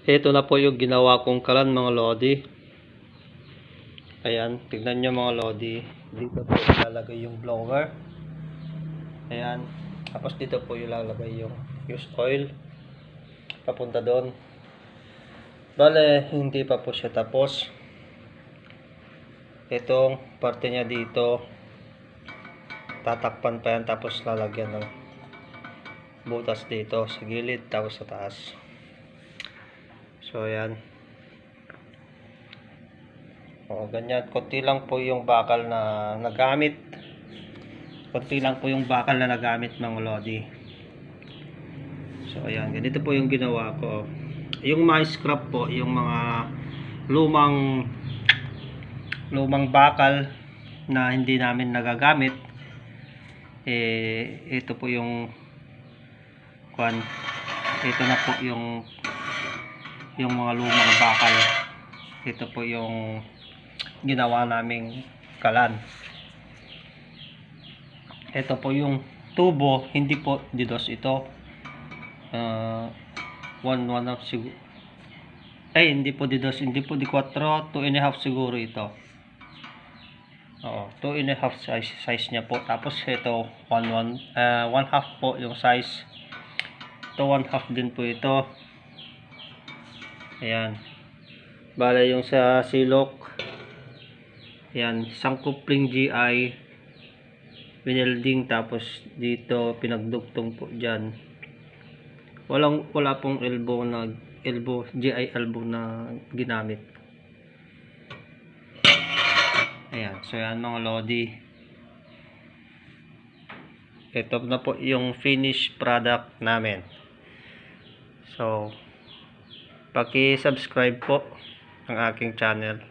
Ito na po yung ginawa kong kalan mga lodi. Ayan, tignan nyo mga lodi. Dito po ilalagay yung blower. Ayan. Tapos dito po ilalagay yung used oil. Papunta doon. Bale, hindi pa po siya tapos. Itong parte niya dito, tatakpan pa yan, tapos lalagyan ng butas dito sa gilid, tapos sa taas. So ayan. O, ganyan. Konti lang po yung bakal na nagamit. Konti lang po yung bakal na nagamit mga lodi. So ayan, ganito po yung ginawa ko. Yung mga scrap po, yung mga lumang bakal na hindi namin nagagamit, ito po yung ito na po yung mga lumang bakal. Ito po yung ginawa naming kalan. Ito po yung tubo, hindi po didos ito. 1/2 siguro. Hindi po didos, hindi po di 4, 2.5 siguro ito. Oo, 2.5 size niya po. Tapos ito 1/2 po yung size. Ito 1/2 din po ito. Ayan. Bale yung sa silok, ayan, isang coupling GI winelding, tapos dito pinagdugtong po dyan. Wala pong GI elbow na ginamit. Ayan, so yan mga lodi. Ito na po yung finished product namin. So paki-subscribe po ang aking channel.